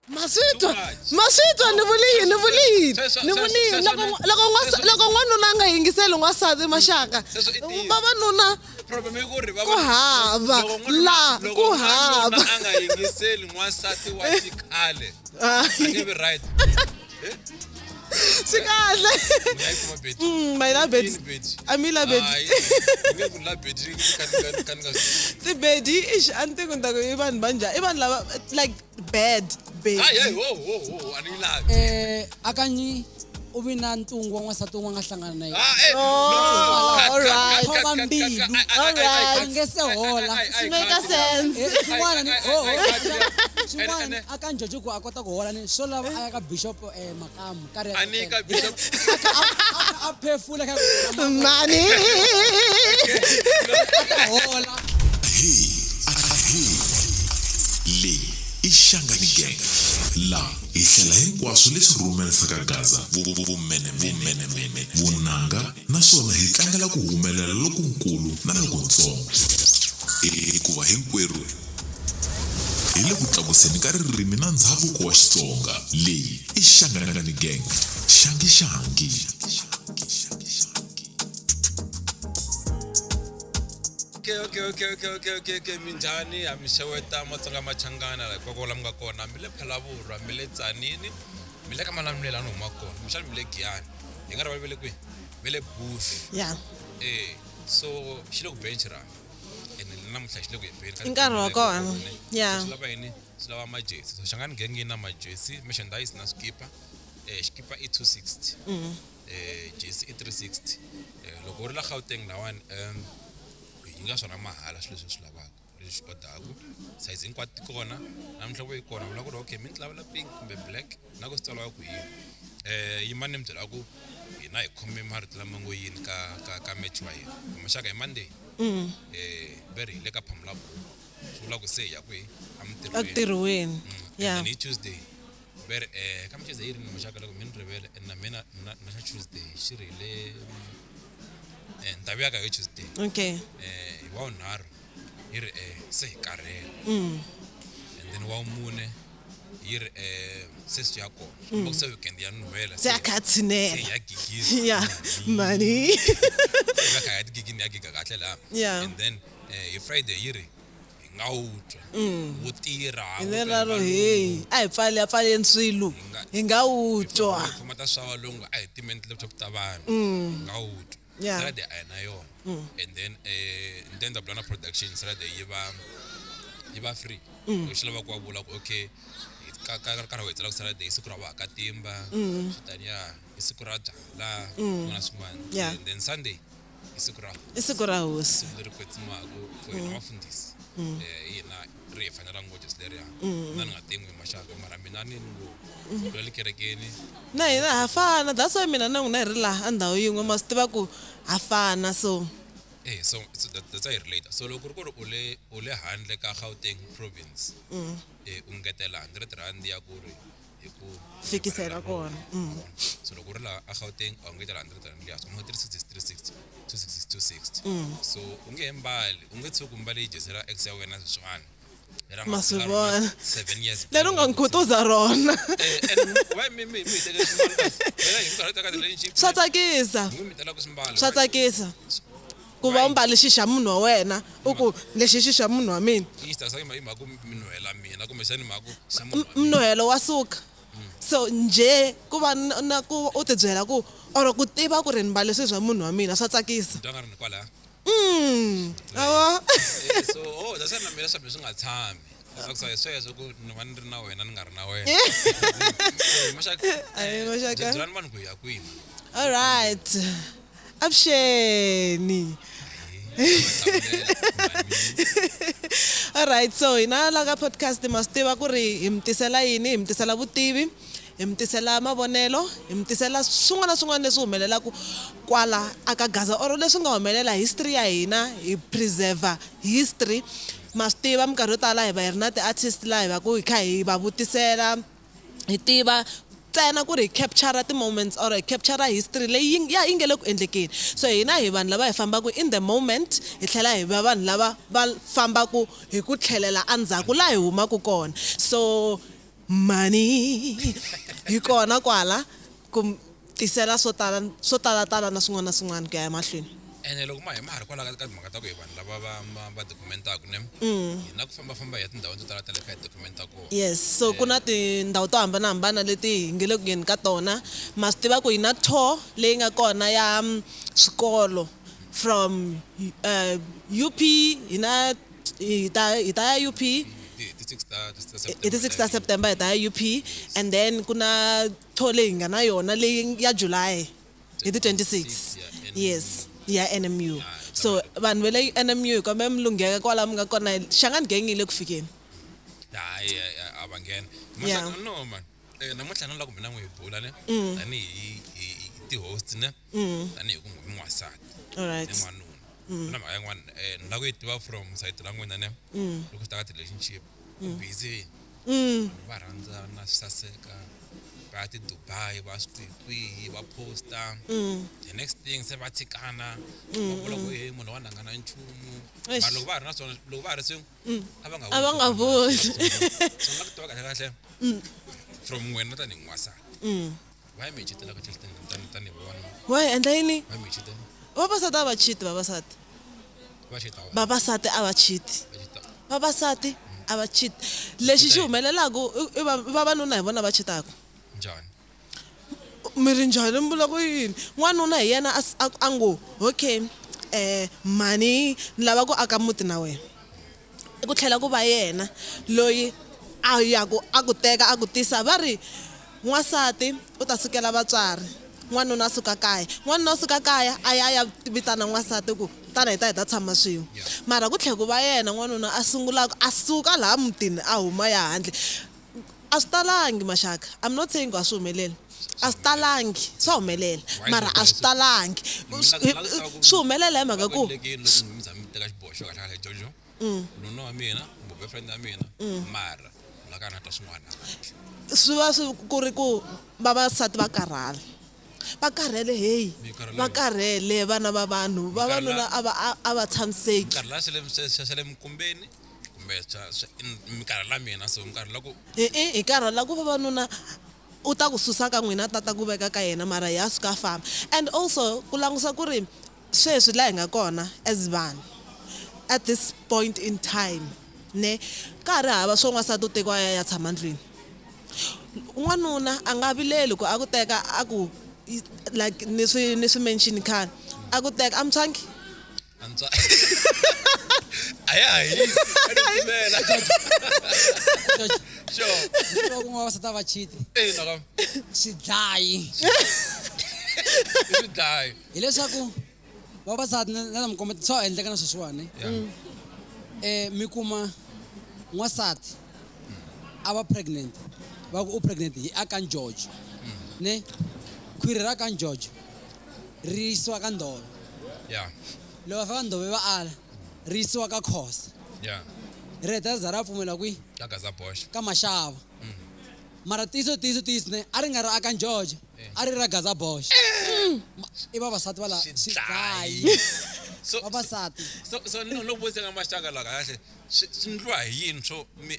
Masitwa ni vuli. Loko n'wanuna nga yingiseli n'wansati Maxaka. Vavanuna problem yi ku ri ku hava la ku hava a nga yingiseli n'wansati wa xikhale nge be right swi kahle mayila bedi amila bedi nge ku la bedi kan nga tibedi a ni tiku ni ta ku i vanhu va njhani i vanhu lava like bed ani lavi akanyi u vi na ntungu wa n'wansati wun'we nga hlangana na yena alright khoma mbilu a nge se hola make sense swin'wana aka njojo ku a kota ku hola ni swo lava a ya ka bishop Makamu ani ka bishop a phefula ka mani hola le Ishangani Gang la ihlela hinkwaswo leswi rhumelisaka Gaza vumene vunanga naswona hi tlangela ku humelela lokukulu na lokuntsongo hikuva hinkwerhu hi le ku tlakuseni ka ririmi na ndhavuko wa Xitsonga. Leyi i Shangani Gang, shangi. Okay. Minjhani ha mi xeweta Matsonga Machangana la kokwala mga kona mi le Phalaborwa mi le Tzaneen mi le ka Malamulele no huma kona mi xana mi le Giyani hi nga ri va le kwi mi le Bush so xilo ku bench ra ene namuhla xilo ku bench nkarhi wa kona lava yini lava majesi so Shangani Gang na majesi merchandise na skipa skipa i 260 jesi i 360 loko ri la Gauteng lawani nga swona mahala swilo leswi lavaka leswi kotaku size hinkwato kona na mihlovo yi kona vula ku ri okay mi lavela pink kumbe black na ku tsala ku yini yi mani mi byela ku hina hi khome marito lama ngo yini ka match wa yena Maxaka hi Monday very le ka Phamela swi vula ku se ya ku atirweni and then Tuesday very ka Tuesday yiri ni Maxaka loko mi ni rivele na mina na Tuesday xi ri le ndavuya ka Tuesday okay wa unharhu yi ri se hi karhele and then wa mune yi ri se swi ya kona se weekend ya nuhela se akhatsinela se ya gigiza mani se ka ya gigini ya giga kahle la and then hi Friday yi ri hi nga utwa wo tirha ina ro hey a hi pfale swilo hi nga utwa fuma ta swa valungu a hi timente laptop ta vanhu hi nga utwa Saturday ayina yona and then intenda plan production Saturday yi va free xi lava ku va vula ku okay ka ri wetela ku Saturday siku ra vaakatimba switani ya i siku ra byala na swin'wana and then Sunday i siku ra hosi siku leri kwetsimaku for hina vafundhisi hina ri hi fanela ngojes leriya na ni nga tengi Maxaka mara mina ni ngo le kerekeni na hina ha fana that's why mina na n'wina hi ri laha a ndhawu yin'we ma swi tiva ku ha fana so so that's I relate so loko ri ku ri u le handle ka Gauteng province u ngetela 100 rand ya ku ri hi ku fikisela kona so loko ri la a Gauteng u ngetela 100 rand ya so 260 so u nge mbali u nge tshuku mbali jesi ra ex ya wena swin'wana masivona 7 years lero nga nkhutuza rona why me teke swa tsakisa mi tela ku simbala swa tsakisa ku va mbali xixa munhu wa wena u ku lexi xixa munhu wa mina Easter sa ima ku minuhela mina kumbe xani maku minuhelo wa suka so nje ku va na ku u ti byela ku or ku tiva ku ri ni mbale swilo swa munhu wa mina swa tsakisa ndanga ri kwala awa so that's na mina swa swi nga tshami akusa sweswo ku ni va ni ri na wena ni nga ri na wena Maxaka dzana vanhu ku ya kwini all right avuxeni all right so hina la ka podcast ma swi tiva ku ri hi mi tisela yini hi mi tisela vutivi hi mi tisela mavonelo hi mi tisela swin'wana na swin'wana leswi humelelaka kwala aka Gaza or leswi nga humelela history ya hina hi preserve history ma swi tiva minkarhi yo tala hi va hi ri na ti-artist laha hi va ku hi kha hi va vutisela hi tiva ntsena ku ri hi capture ti-moments or hi capture history leyi yi nge le ku endlekeni so hina hi vanhu lava hi fambaka in the moment hi tlhela hi va vanhu lava va fambaka hi ku tlhelela endzhaku laha hi humaka kona so money hi kona kwala ku tisela swo tala na swin'wana na swin'wana ku ya emahlweni. ene loko ma ha ri kwala ka timhaka ta ku hi vanhu lava va dokumentaku ne hi na ku fambafamba hi tindhawu to tala ta le ka hi dokumenta kona. Yes, so ku na tindhawu to hambanahambana leti hi nge le ku yeni ka tona. Ma swi tiva ku hi na tour leyi nga kona ya swikolo from UP hi ta ya UP hi ti 6 ta September hi ta ya UP, and then ku na tour leyi hi nga na yona leyi ya July hi ti 26. Yes, ya NMU. So vanhu va le NMU kambe mi lungheka kwala mi nga kona, Shangani Gang yi le ku fikeni. hayi a va nghena Yeah. no man namuntlha na la ku mina n'wi hi bula ne tanihi ti-host ne tanihi ku n'wi n'wansati All right. n'wanuna na mhaka yin'wana ni la ku yi tiva from site la n'wina ne loko swi ta ka ti-relationship busy va rhandza na saseka va ya ti-Dubai va swi kwihi va posta the next thing se va tshikana va vula ku he munhu wa nanga na nchumu mara loko va ha ri na swona loko va ha ri swin'we A va nga vuli. so ni la ku tiva kahle from wena tanihi n'wansati va yi mi chitela ka tanihi vavanuna Wa hi endla yini? va yi mi chitela Vavasati a va chiti, vavasati. va chita Vavasati a va chiti. va chita Vavasati a va chiti. Lexi xi humelelaku i vavanuna hi vona va chitaka. njhani Mi ri njhani mi vula ku yini? N'wanuna hi yena a ngo okay mani ni lava ku aka muti na wena. I ku tlhela ku va yena loyi a yaku a ku teka a ku tisa. Va ri n'wansati u ta sukela vatswari, n'wanuna a suka kaya, n'wanuna a suka kaya a ya vitana n'wansati ku tana hi ta tshama swin'we. Mara ku tlhela ku va yena n'wanuna a sungulaka a suka laha mutini a huma ya handle. A swi talangi maxaka, I'm not saying ku a swi humeleli, a swi talangi, swa humelela mara a swi talangi. Swi humelela hi mhaka ku loko mi za mi teka xiboho xo kahle Jojo nuna wa mina kumbe boyfriend ya mina mara la ka na ta swin'wana swi va swi ku ri ku vavasati va karhala, va karhele heyi, va karhele vana va vanhu, vavanuna a va tshamiseki. nkarhi la xa le mikumbeni kumbe minkarhi la mina so minkarhi la ku Hi karhala ku vavanuna u ta ku susa ka n'wina tata ku veka ka yena mara hi ya suka famba. And also ku langusa ku ri sweswi la hi nga kona as vanhu at this point in time ne ka ha ri hava swo n'wansati u tekiwa ya tshama ndlwini. N'wanuna a nga vileli ku a ku teka a ku like ni swi mention khale a ku teka amtsangi antswa a ya hisi a ni pfumela sure loko n'wavasati a va chiti naka swidlayi i swidlayi hileswaku vavasati na mi kombeta swa endleka na sweswiwani mi kuma n'wansati a va pregnant va ku u pregnant hi Akan George ne khwiri ra Akan George ri yisiwa ka ndolo, yeah loko va fika ndove va ala ri yisiwa ka Khosa, yeah ri heta ri za ra pfumela kwihi ka Gaza Bosch ka Mashava. Mara tiso ne a ri nga ri Akan George a ri ra Gaza Bosch. I vavasati va la swidlayi vavasati. so no loko vutisa nga maxaka la kahle swi ndliwa hi yini swo mi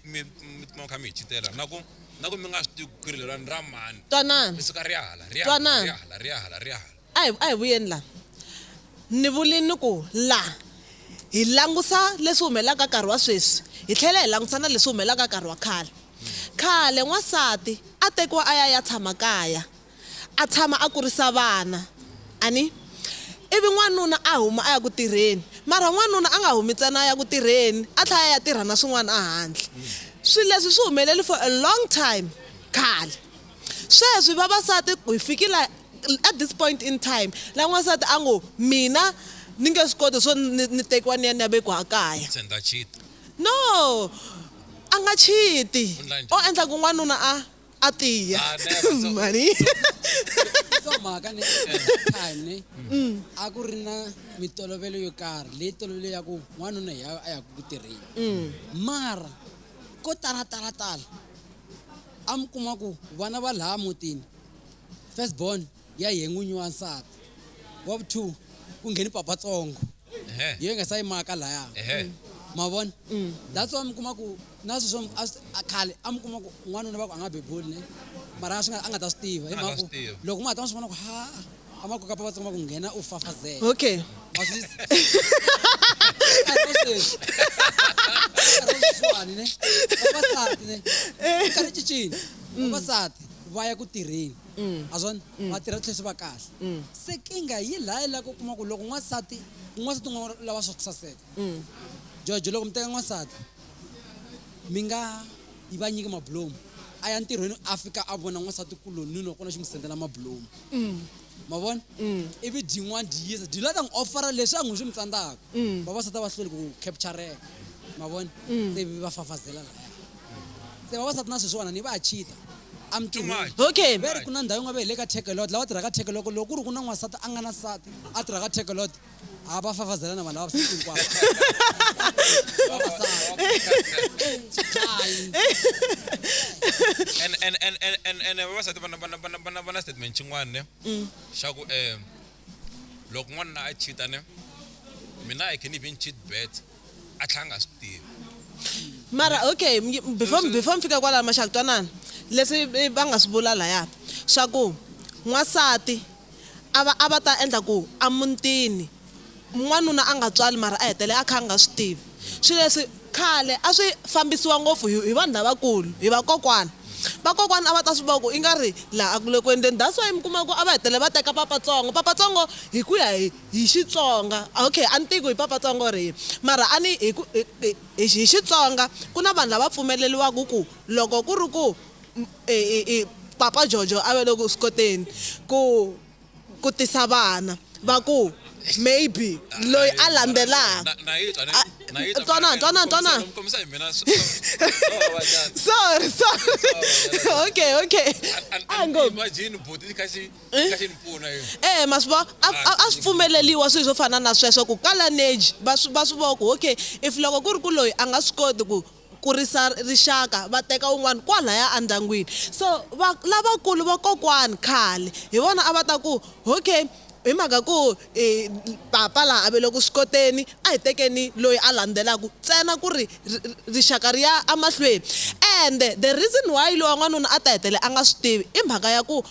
kha mi hi chitela na ku mi nga swi tivi ku khwiri leriwani ra mani twanana ri suka ri ya hala Twanana. a hi vuyeni la ni vulini ku la hi langusa leswi humelaka nkarhi wa sweswi hi tlhela hi langusa na leswi humelaka nkarhi wa khale. Khale n'wansati a tekiwa a ya tshama kaya, a tshama a kurisa vana ani ivi n'wanuna a huma a ya ku tirheni, mara n'wanuna a nga humi ntsena a ya ku tirheni a tlhela ya tirha na swin'wana a handle. Swilo leswi swi humeleli for a long time khale. Sweswi vavasati hi fikile at this point in time la n'wansati a ngo mina ni nge swi koti swo ni tekiwa ni ya vekiwa kaya. senda cheat No, a nga chiti Endla njhani? o endla ku n'wanuna a tiya never. So- mani So mhaka ni khale a ku ri na mitolovelo yo karhi leyi tolovele ya ku n'wanuna a ya ku tirheni, mara ko tala a mi kuma ku vana va laha mutini first born ya yen'winyi wa nsati, wa vu 2 ku ngheni papatsongo ehe yi nga sa yimaka laya. ehe ma vona that's why mi kuma ku na sweswo khale a mi kuma ku n'wanuna va ku a nga bebuli ne mara a nga ta swi tiva hi mhaka ku loko ma nga ta ma swi vona ku ha a ma koka papatsongo ma ku nghena u fafazela okay swani ne vavasati ne nkarhi cincini vavasati va ya ku tirheni a swona va tirha tlhelo swi va kahle se kinga yi la ku kuma ku loko n'wansati un'wana lava swa ku saseka Jojo loko mi teka n'wansati mi nga yi va nyiki mabulomu a ya ntirhweni a fika a vona n'wansati kulonini wa kona xi n'wi sendela mabulomu ma vona ivi dyin'wana dyiyisa dyi lata n'wi ofara leswi a n'wi swi mi tsandzaka vavasati va hlweli ku captureka ma vona se va fafazela laya se vavasati na sweswiwana ni va ya chita okay ve ri ku na ndhawu yin'we va hi le ka takelot lava tirhaka takelot loko ku ri ku na n'wansati a nga na nsati a tirhaka takelot a va fafazela na vanhu lava vavasati hinkwavo and vavasati vana statement xin'wana ne xa ku loko n'wanuna a cheat ne mina I can even cheat bet a tlhela a nga swi tivi mara okay before mi fika kwala maxaka twanana leswi va nga swi vula laya swa ku n'wansati a va ta endla ku a mutini n'wanuna a nga tswali mara a hetele a kha a nga swi tivi swilo leswi khale a swi fambisiwa ngopfu hi vanhu lavakulu hi vakokwana a va ta swi vona ku i nga ri laha a ku le ku endleni that's why mi kuma ku a va hetele va teka papatsongo hi ku ya hi Xitsonga okay a ni tivi ku hi papatsongo rihi mara a ni hi Xitsonga ku na vanhu lava pfumeleliwaka ku loko ku ri ku papa Jojo a ve le ku swikoteni ku tisa vana va ku maybe loyi a landzelaka twana sorry okay imagine boti ka xi pfuna ma swi vona a swi pfumeleliwa swilo swo fana na sweswo ku kala nage va swi vona ku okay if loko ku ri ku loyi a nga swi koti ku kurisa rixaka va teka un'wana kwalaya endyangwini so lavakulu vakokwani khale hi vona a va ta ku okay hi mhaka ku papa laha a ve le ku swikoteni a hi tekeni loyi a landzelaka ntsena ku ri rixaka ri ya emahlweni and the reason why loyi n'wanuna a ta hetele a nga swi tivi i mhaka ya ku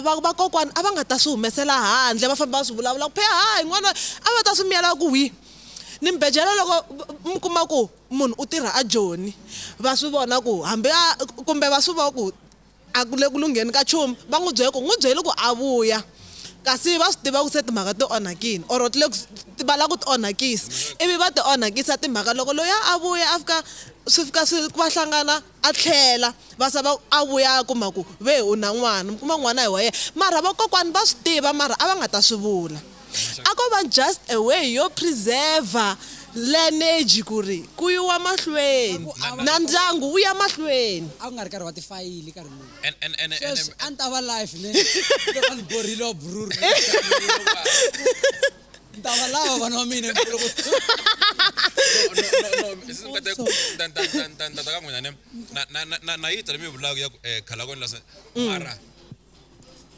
vakokwani a va nga ta swi humesela handle va famba va swi vulavula ku phela hayi n'wana a va ta swi miyela ku wi ni mbejela loko mi kuma ku munhu u tirha a Joni va swi vona ku hambi kumbe va swi vona ku a ku le ku lungheni ka nchumu va n'wi byele ku a vuya kasi va swi tiva ku se timhaka ti onhakile or va lava ku ti onhakisa ivi va ti onhakisa timhaka loko loyi a vuya swi fika va hlangana a tlhela va sava a vuya a kuma ku ve u na n'wana mi kuma n'wana hi wa yena mara vakokwani va swi tiva mara a va nga ta swi vula a ko va just a way yo preserve lineage ku ri ku yiwa mahlweni na ndyangu wu ya mahlweni a ku nga ri karhi wa tifayili karhi lowu and a ni ta va life ne loko ni borile wa bururu ni ta va lava vana va mina ka n'wina ne na yi tele mi vulaka ya khala kona lasa mara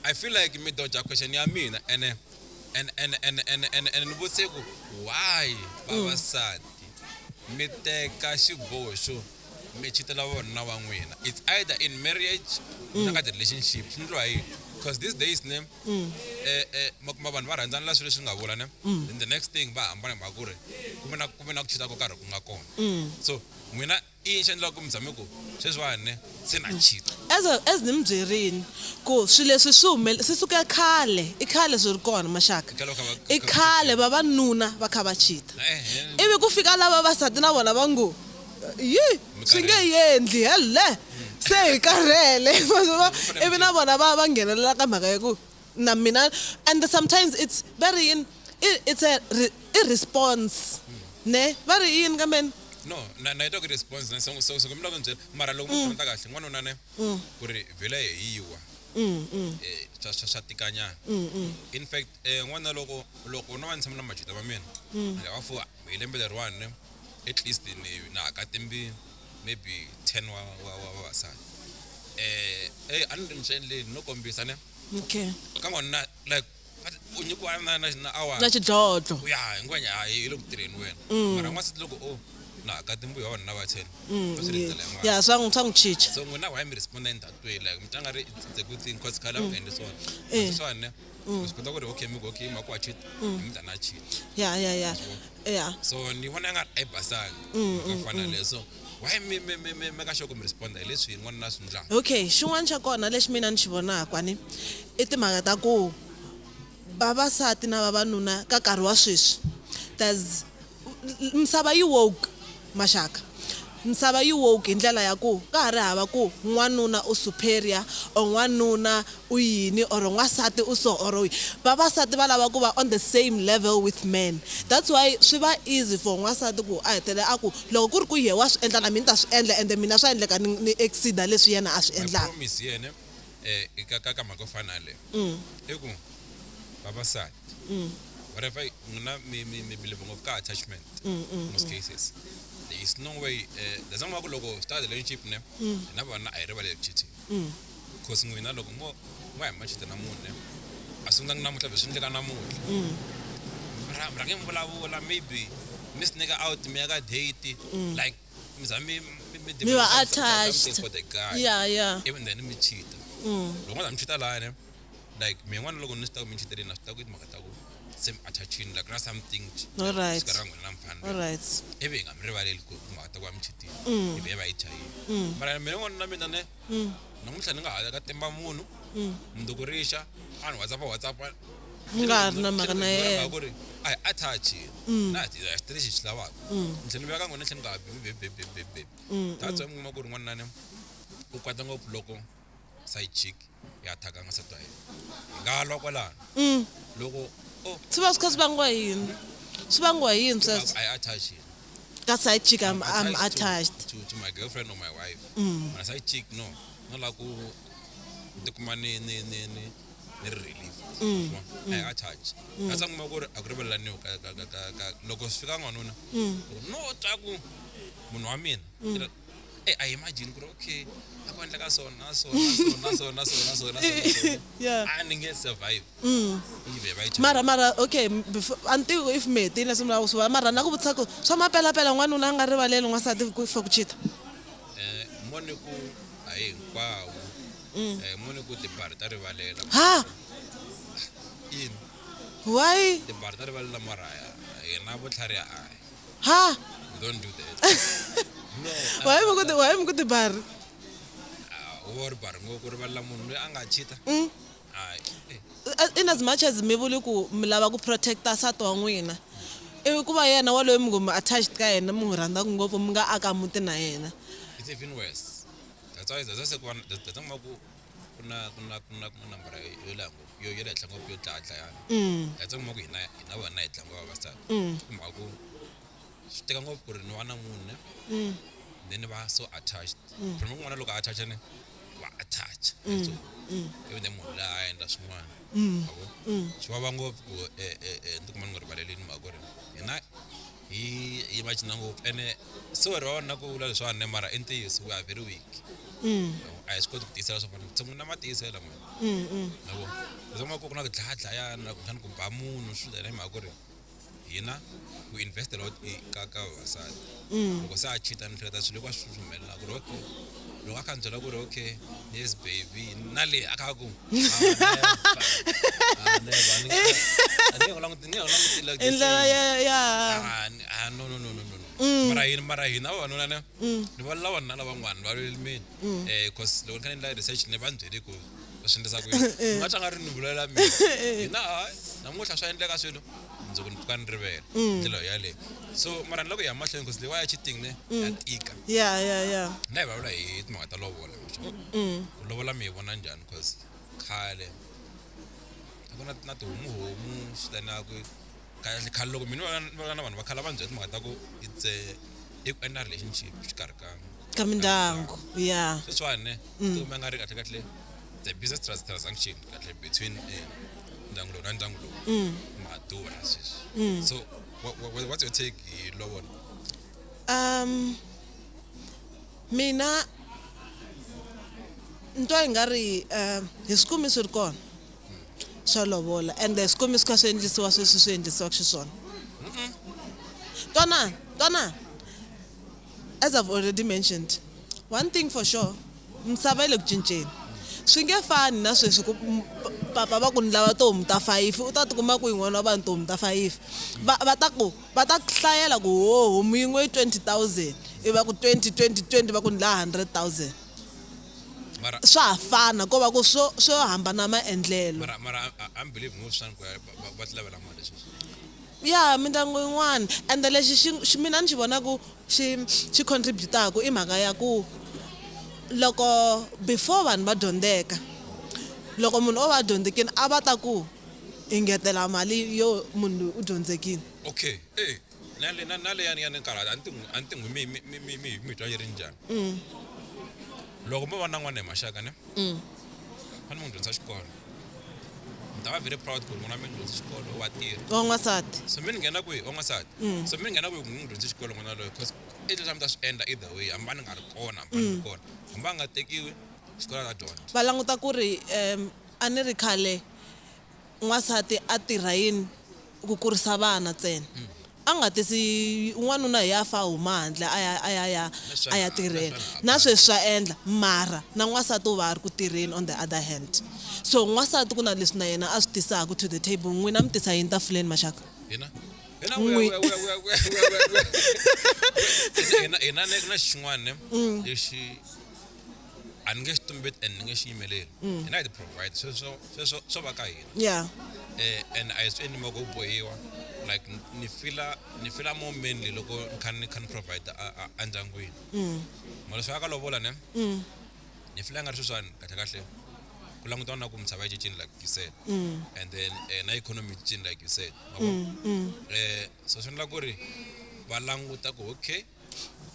I feel like mi dodge question ya mina and ni vutise ku why vavasati mi teka xiboho xo mi chitela vona va n'wina it's either in marriage na ka relationship swi ndliwa yini because these days ne ma vanhu va rhandzana swilo leswi nga vula ne then the next thing va hambana hi mhaka ku ri ku ve na ku chita ko karhi ku nga kona so n'wina i yini xi endlaka ku mi tshame ku sweswiwani ne se na chita as ni mi byerini ku swilo leswi swi suka khale i khale swi ri kona maxaka i khale vavanuna va kha va chita ivi ku fika lava vasati na vona va ngo swi nge endli hele se hi karhele ivi na vona va nghenelela ka mhaka ya ku na mina and sometimes it's very it's a response ne va ri yini kambe no na ita ku response na so ku mi loko ni byela mara loko mi khometa kahle n'wanuna ne ku ri vhela hi yiwa swa tikanyana in fact n'wana loko no va ni tshama na machita va mina va fuwa hi lembe leriwani ne at least na akatimbi maybe 10 wa vavasati a ni ri ni swi endleni no kombisa ne okay ka n'wanuna like u nyikiwa na hour na xidlodlo ya ngwenya hi le ku tirheni wena mara n'wansati loko na ka timbu yona na va 10 Bese ri ndlela yin'wana. ya swa n'wi chicha So when I respond in that way, like mtangari it's a good thing cause kala and so on. So one, usikota ku okay mi go okay ma ku cheat, mtana cheat. ya So ni vona nga ai basanga. Ku fana leso. Why me ka shoko mi respond leswi n'wana na swindla. okay xin'wana xa kona lexi mina ni xi vonaka kwani i timhaka ta ku vavasati na vavanuna ka nkarhi wa sweswi there's misava yi woke maxaka misava yi woke hi ndlela ya ku ka ha ri hava ku n'wanuna u superior or n'wanuna u yini or n'wansati u so or vavasati va lava ku va on the same level with men that's why swi va easy for n'wansati ku a hetelela a ku loko ku ri ku ye wa swi endla na mina ta swi endla ende mina swa endleka ni exceeda leswi yena a swi I endlaka promise yene ka mhaka fana le. I ku vavasati. Whatever me believe of ka attachment. Most cases. There is no way there's no logo start the relationship ne na vona a rivale cheating because n'wina loko mo ya machita na munhu asungula na mutla bese ndleka na munhu ra ke mvulavula maybe miss nigga out me ka date like mizami mi were attached for the guy yeah even then me cheat loko nga mchita la ne like me n'wana loko ni sta ku mchita na sta ku timhaka ta ku same attaching like something all right sikarangwa na mfana all right ebe ngamrivaleli ku mata kwa mchitini ebe bayichayi mara mina ngona mina ne namuhla ninga hala ka temba munhu mndukurisha anu whatsapp nga ri na mhaka na yena akuri ai attach na ti strategy xilawa nhleni veka ngona nhleni nga be tatso ngoma ku ri n'wana ne u kwata ngopfu loko side chick ya thaka nga satwa nga loko lana loko swi va swi kha swi vangiwa yini sweswo I attach it. ka side chick I'm attached to my girlfriend or my wife. When I side chick no like ku tikuma ni relief. I attach. Kasi ngoma ku agribela ni ka loko sifika n'wanuna. No taku munhu wa mina. I imagine ku okay akwendla ka so yeah I ninge survive. mara okay until if me tile simla uswa mara na ku vutisa ku swa mapela n'wanuna a nga rivaleli n'wansati ku for ku cheat mone ku ai hinkwawo mone ku tibari ta rivalela ha in why tibari ta rivalela maraya yena vutlhari ai ha don't do that no why mu ku tibari or bar ngo ku rivalela munhu loyi a nga cheat ai in as much as mi vuli ku mi lava ku protecta nsati wa n'wina ivi ku va yena waloyi mi ngo mi attached ka yena mi n'wi rhandzaka ngopfu mi nga aka muti na yena it's even worse that's why that's ku kuna nambara yo lango yo yela tlanga ku yo tlatla yana that's ku hina wona hi tlanga vavasati kuma ku swi teka ngopfu ku ri ni wana munhu then va so attached from n'wana loko attach ne wa attach so even the munhu la enda swin'wana yabo swi vava ngopfu ku ndikuma ni nga rivalelini mhaka ku ri hina hi imagine ngopfu ene so rona ku vula leswiwani ne mara i ntiyiso we are very weak a hi swi koti ku tiyisela swo fana tshungu na matiyisela n'wina yabo zama ku na ku dlayadlayana ku khani ku ba munhu swi dlayana hi mhaka ku ri hina we invest a lot ka vavasati loko se a cheat ni hleketa swilo leswi swi humelela ku ri okay loko a kha ni byela ku ri okay yes baby na le a kha ku mara hina vavanuna ne ni va lavanuna lavan'wana va lweli mina cause loko ni kha ni endla research ni va ni byele ku va swi endlisa ku yini nga tlanga ri ni vulela mina hina hayi namuntlha swa endleka swilo ndzi ku ni pfuka ni rivela ndlela yaleyo so mara ni loko hi ya mahlweni cause leyi wa ya cheating ne ya tika yeah na hi vulavula hi timhaka ta lovola ku lovola mi hi vona njhani cause khale a ku na tihomuhomu swi lana ku khale loko mina va na vanhu va khala va byela timhaka ta ku it's i ku endla relationship xikarhi ka mindyangu yeah sweswiwani ne tikumbe nga ri kahle the business transaction kahle between ndyangu lowu na ndyangu lowu madura sweswi so what's your take hi lovola mina ntwa hi nga ri hi swikumiso ri kona swa lovola ende swikumiso kha swi endlisiwa sweswi swi endlisiwaka xiswona twanana as I've already mentioned, one thing for sure, misava yi le ku cinceni. Swi nge fani na sweswi ku papa va ku ni lava tihomu ta 5 u ta tikuma ku yin'wana wa vanhu tihomu ta 5 va ta hlayela ku homu yin'we 20,000 iva ku 20 va ku ni la 100,000 mara swa ha fana ko va ku swo hambana maendlelo. mara I'm believing ngoswani ku va ti lavela mali leswi Ya mindyangu yin'wana ende lexi mina ni xi vona ku xi contribute-aku i mhaka ya ku loko before vanhu va dyondzeka loko munhu o va dyondzekile a va ta ku ingetela mali yo munhu u dyondzekile. okay nale yani karata anti ngwi mi twa yi ri njhani loko mo va na n'wana hi maxaka ne fane n'wi dyondzisa xikolo mi ta va very proud ku ri n'wana mi n'wi dyondzisa xikolo wa tirha Wa n'wansati. so mi ni nghena kwihi n'wansati so mi ni nghena kwihi ku n'wi dyondzisa xikolo n'wana loyi because i leswi a mi ta swi endla either way hamba ni nga ri kona hamba ni ri kona hamba a nga tekiwi xikolo a ta dyondza Va languta ku ri a ni ri khale n'wansati a tirha yini ku kurisa vana ntsena. A nga tisi n'wanuna hi ya fa huma handle a ya tirhela na sweswi swa endla mara na n'wansati u va a ri ku tirheni on the other hand. So n'wansati ku na leswi na yena a swi tisaka to the table n'wina mi tisa yini tafuleni maxaka. hina na xin'wana lexi a ni nge xi tumbeti and ni nge xi yimeleli hina hi ti provide swo va ka hina Yeah. and a hi swi endli mako u bohiwa like ni fila more mainly loko ni kha ni provide a ndyangwini mara swi ya ka lovola ne ni fila nga ri sweswiwani kahle ku langutana na ku misava yi cincile like you said and then na economy yi cincile like you said so swi endla ku ri va languta ku okay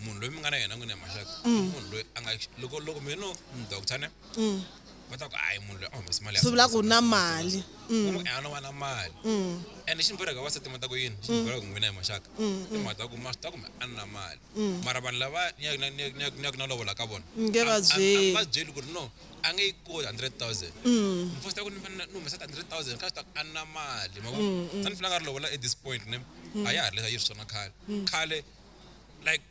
munhu loyi mi nga na yena n'wini ya maxaka munhu loyi a nga loko mina ni doctor ne va ta ku hayi munhu loyi a humesa mali Swi vula ku na mali. a no va na mali and xi ni borheka vasati ma ta ku yini xi ni borheka ku n'wina hi maxaka i mhaka ta ku ma swi ta kumbe a ni na mali mara vanhu lava ni yaku na lovola ka vona Nge va byeli. va byeli ku ri no a nge yi koti 100,000 mfosta ku ni humesa 100,000 ka swi ta ku a ni na mali ma vona sa ni fila nga ri lovola at this point ne a ya ha ri leswi a yi ri swona khale like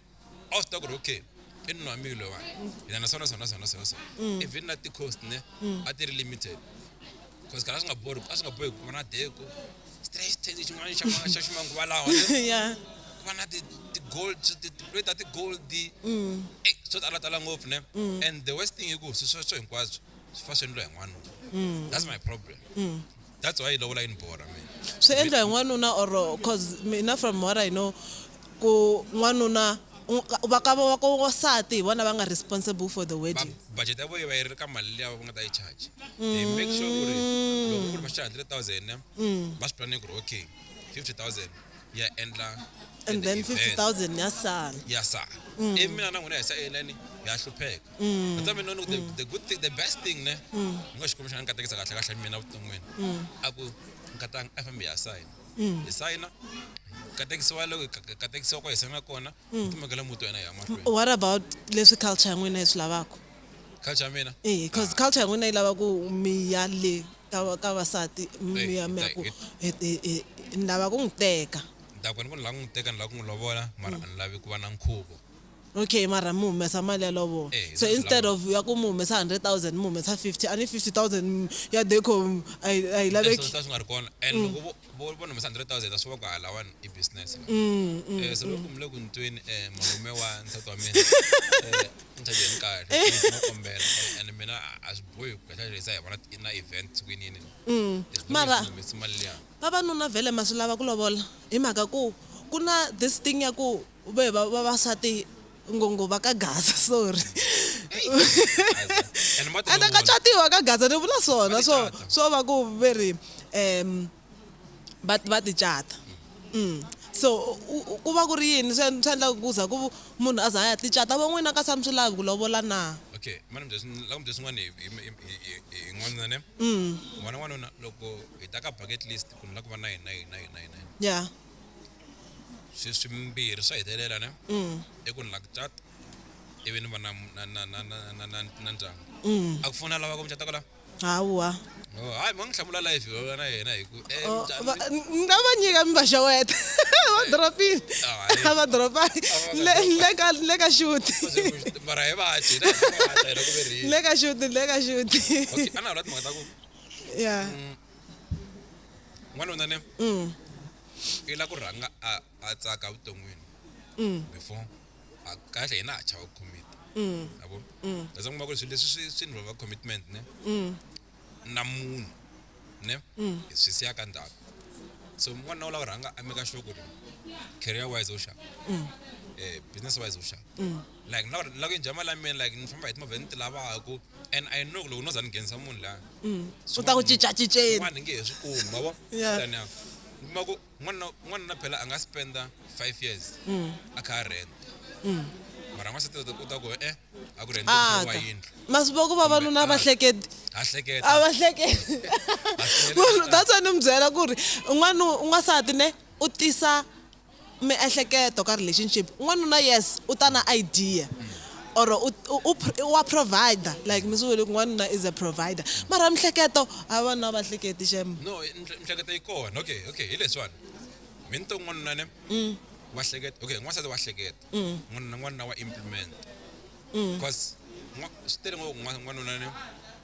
a swi ta ku ri okay i ni nwa milo wa hina na swona even na ti-cost ne a ti ri limited because kala a swi nga bohi ku va na deko stress tense xin'wana xa ximanguva lawa Yeah. ku va na ti-gold ti-plate ta ti-gold swo talatala ngopfu ne and the worst thing i ku sweswo hinkwaswo swi fa swi endliwa hi n'wanuna that's my problem that's why yi lovola yi ni bora mina Swi endla hi n'wanuna or cause mina from what I know ku n'wanuna va ka wasati hi vona va nga responsible for the wedding. budget ya voye va yi ri ka mali liya va nga ta yi charge they make sure ku ri loko ku ri va xa 100,000 ne va swi planning ku ri okay 50,000 ya endla And then 50,000 ya sala. ya sala mina na n'wina hi sa elani ya hlupheka kutani mina the good thing the best thing ne ni nga xikwembu xa ni katekisa kahle mina vuton'wini a ku nkatanga fmb ya sayina hi sayina katekisiwa loko katekisiwa kwa hi sayina kona kumekela muti wena hi ya mahlweni What about leswi culture ya n'wina yi swi lavaka? culture ya mina Because culture ya n'wina yi lava ku mi ya le ka vasati mi ya ku ni lava ku n'wi teka. ndakweni ku ni lava ku n'wi teka ni lava ku n'wi lovola mara a ni lavi ku va na nkhuvo Okay mara mi humesa mali ya lovola. So instead of ya ku mi humesa 100,000 mi humesa 50 a ni 50,000 ya deko a yi laveki. swi nga ri kona and loko vo ni humesa 100,000 a swi va ku halawani i business so loko mi le ku ntweni malume wa nsati wa mina ntshajeni kahle no kombela and mina a swi bohi ku kahlesa hi vona na event kwinini Mara humesi mali liya vavanuna vhele ma swi lava ku lovola hi mhaka ku ku na this thing ya ku vavasati ngopfu va ka gaza sorry ende ka catiwa ka gaza ni vula swona swo va ku veri va ti cata so ku va ku ri yini swi endlaka ku za ku munhu a za a ya ti cata va n'wina ka sami swi lavi ku lovola na. okay mana lakumbe swin'wana hi n'wanuna ne n'wanuna loko hi ta ka bucket list ku ni la ku va na yini Yeah. swimbirhi swa hetelela ne i ku ni la ku cata ivi ni va na ndyangu a ku funa lava ku mi cata kwala hawa No, hayi mangihlamula live yona yena hi ku nga va nyika mivhaxaweta va dropini va dropa le ka shoot mara hi vatshi na hi ku verini. le ka shoot Okay, ana vula timhaka ta ku ya n'wanuna ne i la ku rhanga a tsaka vuton'wini before a kahle yena a chava ku commit yabo that's ngoma ku swilo leswi swi involve commitment ne na munhu ne swi siya ka ndzhaku so n'wana u lava ku rhanga a make sure ku ri career wise u sharp business wise u sharp like la ku njama la mina like ni famba hi timovha ni ti lavaku and I know loko no za ni nghenisa munhu la u ta ku cincaciceni n'wana nge he swi kumi mavo tani ya kuma ku n'wana na phela a nga spenda 5 years a kha a rent mara n'wansati u ta ku a ku rent wa yindlu masivoku vavanuna va hleketi a hleketa a va hleketi that's why ni mi byela ku ri n'wansati ne u tisa miehleketo ka relationship n'wanuna yes u ta na idea or wa provider like mi swi vule ku n'wanuna is a provider mara mihleketo a vanuna va hleketi shem no mihleketo yi kona okay hi leswiwani mini to n'wanuna ne wa hleketa okay n'wansati wa hleketa n'wanuna wa implement because swi tele ngopfu n'wanuna ne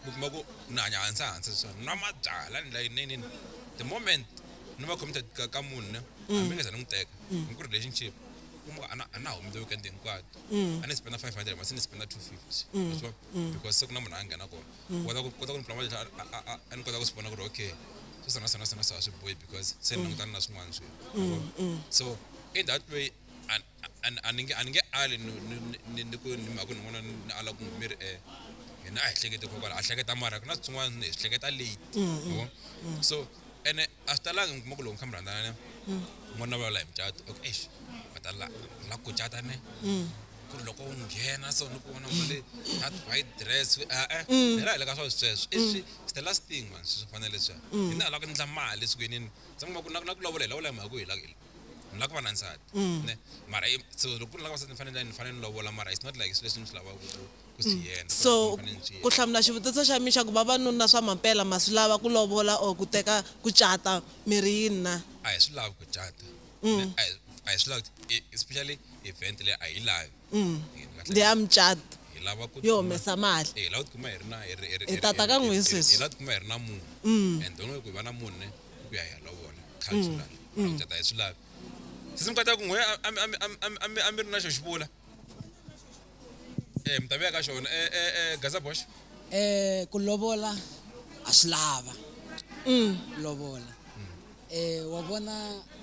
mi kuma ku ni hanya hansi swona na mabyala ni like the moment ni va committed ka munhu ne hambi nge za ni n'wi teka ni ku relationship ana humi the weekend hinkwato a ni spenda 500 masi ni spenda 250 because se ku na munhu a nghena kona kota ku ni pfula mali a ni kota ku swi vona ku ri okay so sana swi bohi because se ni langutana na swin'wana swi so in that way a ni nge ali ni ku ni mhaka ni n'wana ni ala ku mi ri hina a hi hleketi kokwala a hleketa mara ku na swin'wana ni hi hleketa late so ene a swi talangi mi kuma ku loko mi kha mi rhandzana ne n'wana va la hi mucato okay ta la ku cata ne ku loko u nghena so ni ku vona mali that white dress hela le ka sweswo it's the last thing man swi fanele leswi hina la ku ndla mali swikwini tsanga ku na ku lovolela mhaka ku hi la ku va na nsati ne mara so loko ni la ku va ni fanele ni lovola mara it's not like leswi ni swi lavaka ku swi yena so ku hlamula xivutiso xa mina xa ku vavanuna swa mampela ma swi lava ku lovola or ku teka ku cata miri yini na a hi swi lava ku cata a hi swi lava especially event leyi a hi lavi leyi ya mucato hi lava ku yo humesa mali hi lava ku tikuma hi ri na hi tata ka n'wina hi sweswi lava ku tikuma hi ri na munhu and don't ku hi va na munhu ne ku ya hi ya lovola cultural cata hi swi lavi sisi mi kota ku n'we a mi ri na xo xivula mi ta vuya ka xona Gaza Bosch ku lovola a swi lava lovola wa vona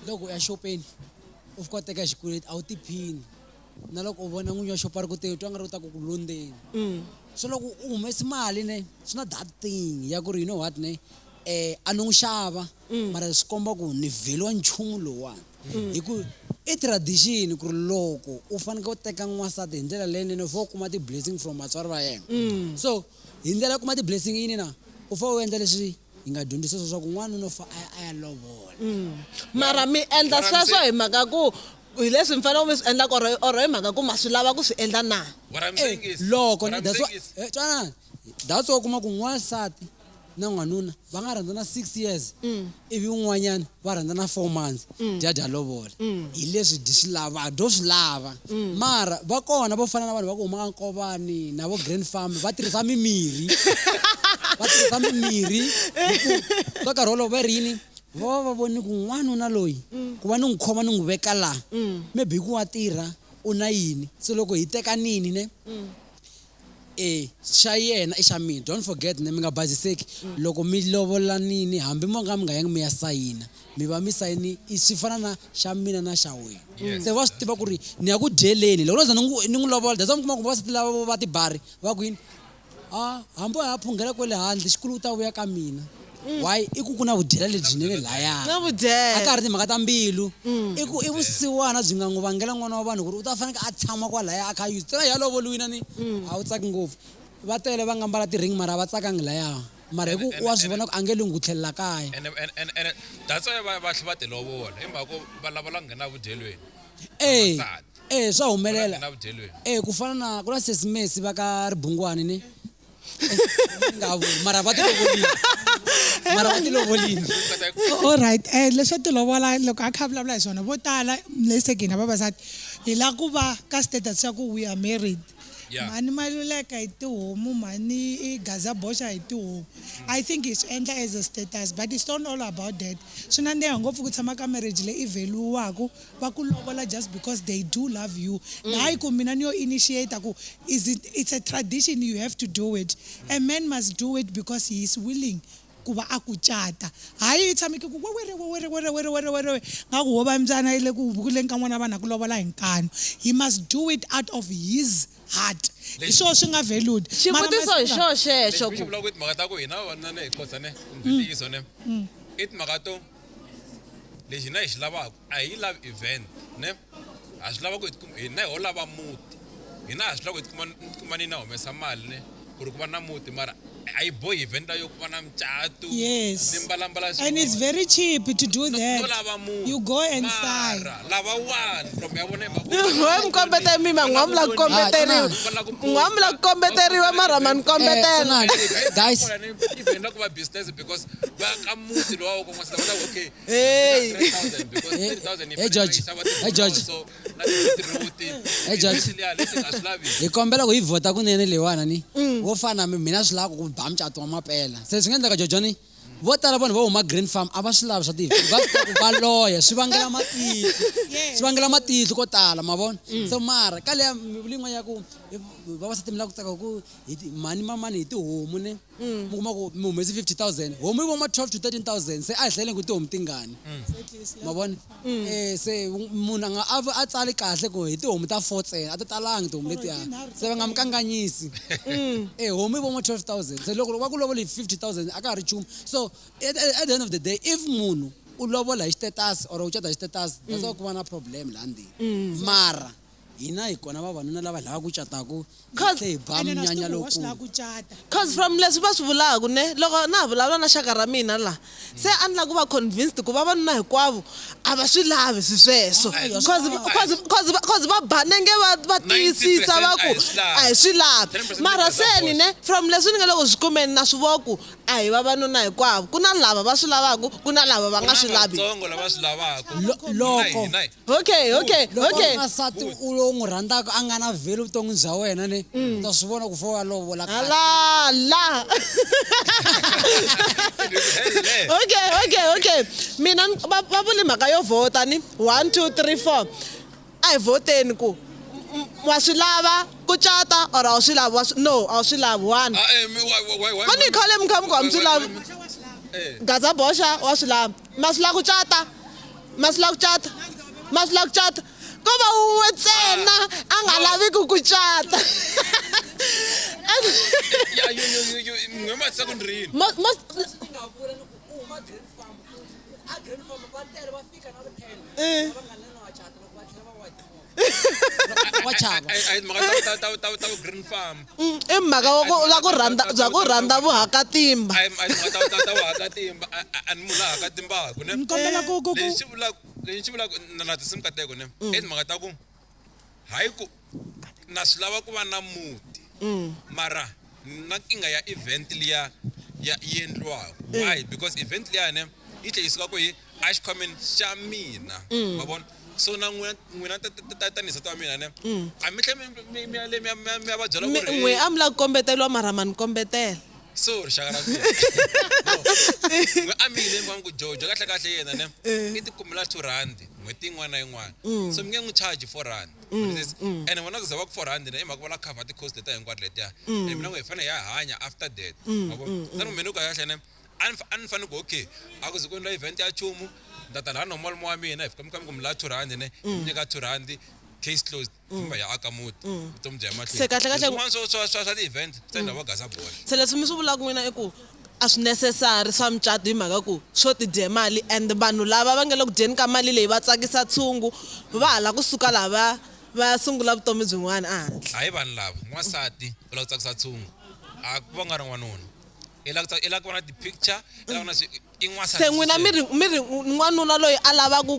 loko ya xopeni u fika teka xikweleti a wu tiphini na loko u vona n'winyi wa xopo a ri ku te twa nga ri u ta ku londeni so loko u humesi mali ne swi na that thing ya ku ri you know what ne a ni n'wi xava mara swi komba ku ni vheliwa nchumu lowuwani hi ku i tradition ku ri loko u fanekele u teka n'wansati hi ndlela leyinene u fa u kuma ti-blessing from vatswari va yena so hi ndlela ya kuma ti-blessing yini na u fa u endla leswi hi nga dyondzisa swa ku n'wana no fa a ya lovola mara mi endla sweswo hi mhaka ku hi leswi mi fanele mi swi endla or hi mhaka ku ma swi lava ku swi endla na what I'm saying is loko twanani that's why u kuma ku n'wansati na n'wanuna va nga rhandzana 6 years ivi un'wanyana va rhandzana 4 months jaja lovola hi leswi di swi lava do swi lava mara va kona vo fana na vanhu va ku huma ka Nkovani na vo Grand Farm va tirhisa mimirhi ka nkarhi wolowo va ri yini va voni ku n'wanuna loyi ku va ni n'wi khoma ni n'wi veka laha maybe ku wa tirha u na yini so loko hi tekanini ne xa yena i xa mina don't forget ne mi nga baziseki loko mi lovolanini hambi mo nga mi nga yangi mi ya sayina mi va mi sayini swi fana na xa mina na xa wena se va swi tiva ku ri ni ya ku dyeleni loko no za ni n'wi lovola that's why mi kuma ku vasati lava va tibari va ku yini hambi ha phungela kwele handle xikulu u ta vuya ka mina why i ku na vudyela lebyinene laya na vudyela a ka ri timhaka ta mbilu i ku i vusiwana byi nga n'wi vangela n'wana wa vanhu ku ri u ta faneke a tshama kwalaya a kha yuzi tsena ya lovoliwina ni a wu tsaki ngopfu va tele va nga mbala ti-ring mara va tsakangi laya mara hi ku wa swi vona ku a nge le ngu tlhelela kaya and that's why va tlhe va ti lovola hi mhaka ku va lava nghena vudyelweni swa humelela nghena vudyelweni ku fana na ku na sesimesi va ka Ribungwani ne mara va ti lovolini All right, leswi tilovola loko a kha vulavula hi swona vo tala lesegina vavasati hi la ku va ka status xa ku we are married. Yeah. Mani Maluleka hi tihomu, mani Gaza Bosha hi tihomu. I think it's endla as a status, but it's not all about that. Swi na ndeha ngopfu ku tshama ka marriage leyi valuewaku va ku lovola just because they do love you. Hayi ku mina niyo initiate ku it's a tradition, you have to do it. A man must do it because he is willing kuba akuchata. Hayi tsamike ku were ngaku ho ba mzana ile ku bukuleng ka n'wana vana ku lovola hi nkano. He must do it out of his heart. So swi nga valued. xivutiso hi xo xexo Lexi ku vulaka ku timhaka ta ku hina vavanuna hi kosa ne ntiyiso ne i timhaka to lexi hina hi xi lavaka a hi lavi event ne a swi lava ku hina hi ho lava muti hina a swi lava ku hi tikuma ni na humesa mali ne ku ri ku va na muti mara a yi bohi event yo ku va na mucato Yes. ni mbalambala And it's very cheap to do no that. lava muti You go and sign. mara lava one from ya vona ngoe mi kombete mima n'wamula ku kombeteriwa n'wamula ku kombeteriwa mara ma ni kombetela guys ivenda ku va business because va ka muti lowa ku n'wasa kota okay Hey. 3,000 because 3,000 Hey, George. Hey, George. so na tiruti Hey, George. lesi a swi lavi hi kombela ku hi vhota kunene leyiwana ni wo fana mina swi lava ku ba mucato wa mapela se swi nga endleka jojoni vo tala vanhu va huma green farm a va swi lavi swa va loya swi vangela matihlo ko tala ma vona so mara ka leya mivulingwa ya ku vavasati mi lava ku tsaka ku mani mamani hi tihomu ne mi kuma ku mi humesi 50,000 homu yi voma 12 to 13,000 se a hi hlayeleni ku tihomu tingani ma vona se munhu a tsali kahle ku hi tihomu ta 4 ntsena a ti talangi tihomu letiyani se va nga mi kanganyisi homu yi voma 12,000 se loko va ku lovola hi 50,000 a ka ha ri nchumu so at the end of the day if munhu u lovola hi status or u cata hi status that's ku va na problem laha ndini mara hina hi kona vavanuna lava lava ku cataku hi ba And then munyanya wa swi lava lowukulu ku cata. cause from leswi va swi vulaku ne loko na ha vulavula na xaka ra mina la se a ni la ku va convinced ku vavanuna hinkwavo a va swi lavi swi sweswo cause va banenge va tiyisisa va ku a hi swi lavi 10% mara se ni ne Gaza from leswi ni nga le ku swi kumeni na swi vo ku a hi vavanuna hinkwavo ku na lava va swi lavaku ku na lava va nga swi lavi tsongo lava swi lavaka loko okay n'wansati u lowu n'wi rhandzaka a nga na vhelu vuton'wini bya wena ne ta swi vona ku fo wa lovola la okay mina va vuli mhaka yo vhota ni 1 2 3 4 a hi vhoteni ku wa swi lava ku cata or a wu swi lavi no a wu swi lavi one va ni khale mi kha mi ku a mi swi lavi Gaza Bosha wa swi lava ma swi lava ku cata ma swi lava ku cata ma swi lava ku cata ko va un'we ntsena a nga lavi ku cata wa chava green farm i mhaka bya ku rhandza vuhakatimba ani munhu a haka timbaku ne Ni kombela ku lexi vulaka na tinsimu ka teko ne i timhaka ta ku hayi ku na swi lava ku va na muti mara na nkingha ya event liya yi endliwaka why because event liya ne yi tlhe yi suka ku hi a xikhwameni xa mina ma vona so na n'wina tanisa ta mina ne a mi tlhe mi ya va byela ku ri n'we a mi lava ku kombeteliwa mara ma ni kombetela so rixaka ra mina n'we a mi yile n'wangu jojo kahle yena ne i tikumela 2 rand n'hweti yin'wana na yin'wana so mi nge n'wi charge 4 rand ene vona ku za va ku 4 rand ne i mhaka va la cover ti-cost leta hinkwato letiya mina n'we hi fanele hi ya hanya after that sani mina ku kahle ne a ni fanele ku okay a ku ze ku endla event ya chumu ndata laha normal wa mina hi fika mi ka mi ku mi la 2 rand ne mi nyika 2 rand case closed famba ya aka muti vutomi bya Se kahle- swin'wana swa ti-event swi endla va Gaza Bosha se leswi mi swi vulaka n'wina i ku a swi necessary swa mucato hi mhaka ku swo ti dye mali and vanhu lava va nga le ku dyeni ka mali leyi va tsakisa tshungu va hala kusuka lava va sungula vutomi byin'wana a handle hayi vanhu lava n'wansati u lava ku tsakisa tshungu a ku va nga ri n'wanuna i lava ku vona ti-picture i lava ku na i n'wansati se n'wina mi ri n'wanuna loyi a lavaka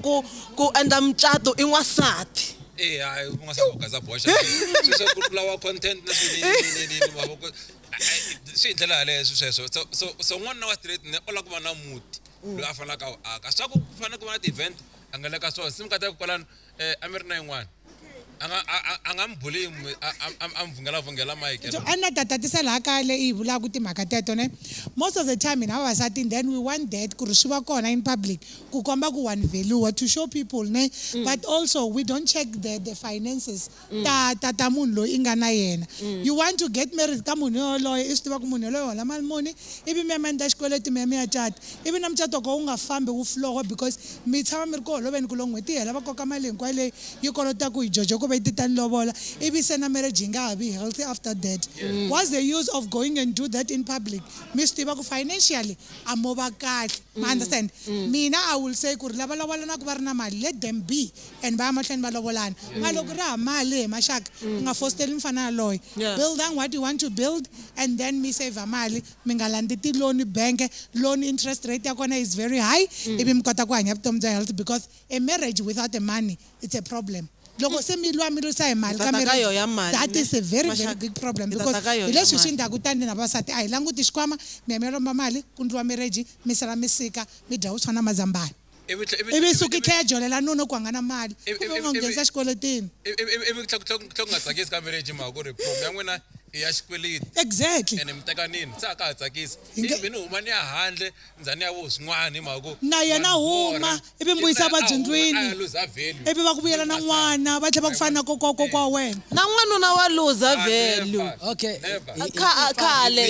ku endla mucato i n'wansati hayi ku nga sa Gaza Bosha sweswo ku lava content na swinene swi ndlela leswi sweswo so n'wanuna wa straight ne o la ku va na muti loyi a fanaka a aka swa ku fana ku va na ti-event a nga le ka swona se mi kata ku kwalani a mi ri na yin'wana a nga mi buli a mi vhungelavhungela mike a ni ta tatisa laha kale i vulaka timhaka teto ne most of the time hina vavasati then we want that ku ri swi va kona in public ku komba ku one value to show people ne but also we don't check the finances ta munhu loyi i nga na yena you want to get married ka munhu yoloye i swi tiva ku munhu yoloye hola mali muni ivi mi ya mi endla xikweleti mi ya mi ya cata ivi na mucato ko wu nga fambi wu floho because mi tshama mi ri ku holoveni ku lo n'hweti hela va koka mali hinkwayo leyi yi kolotaku hi jojo ku va yi titani lovola ivi se na marriage yi nga ha vi healthy after that what's the use of going and do that in public mi swi tiva ku financially a mo va kahle ma understand mina I will say ku ri lava lovolanaka va ri na mali let them be and va ya mahlweni va lovolana ma loko ri ha mali hi maxaka nga fosteli mfana loyi build on what you want to build and then mi save mali mi nga landi ti-loan bank loan interest rate ya kona is very high ivi mi kota ku hanya vutomi bya health because a marriage without the money it's a problem loko se mi lwisa hi mali ka marriage that is a very very big problem because hi leswi swi endlaku tani na vavasati a hi languti xikwama mi ya mi ya lomba mali ku ndliwa marriage mi sala mi sika mi dya vuswa na mazambani ivi suka i kha ya jolela nuna ku hanga na mali kuve nga nghenisa xikweletini ivi ku nga tsakisi ka marriage mhaka ku ri problem ya n'wina i ya xikweleti exactly ene mi tekanini se a ka ha tsakisi ivi ni huma ni ya handle ndzhani ya vo swin'wana hi mhaka ku na yena huma ivi mi vuyisa vabyindlwini ivi va ku vuyela na n'wana va tlhela va ku fana na kokwa wena na n'wanuna wa loser value okay khale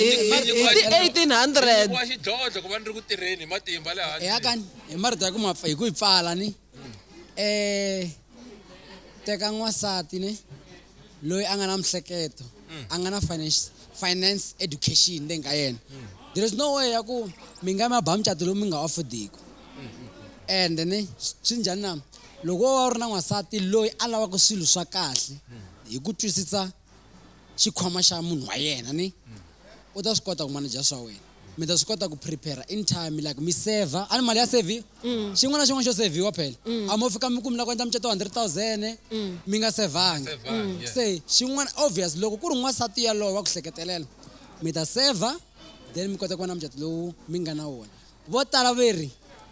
hi ti-1800 wa xidlodlo ku va ni ri ku tirheni hi matimba le hansi yakani hi marito ya ku hi ku hi pfala ni teka n'wansati ne loyi a nga na mihleketo a nga na finance education leyi nga yena there is no way ya ku mi nga ma ba mucato lowu mi nga affordiko and ne swi njhani na loko wa ri na n'wansati loyi a lavaka swilo swa kahle hi ku twisisa xikhwama xa munhu wa yena ni u ta swi kota ku manager swa wena mi ta swi kota ku prepare in time like mi saver ani mali ya saviwa xin'wana na xin'wana xo saviwa phela a mo fika mi kumela ku endla mucato wa 100,000 mi nga sevanga se xin'wana obvious loko ku ri n'wansati yalowo wa ku hleketelela mi ta saver then mi kota ku va na mucato lowu mi nga na wona vo tala veri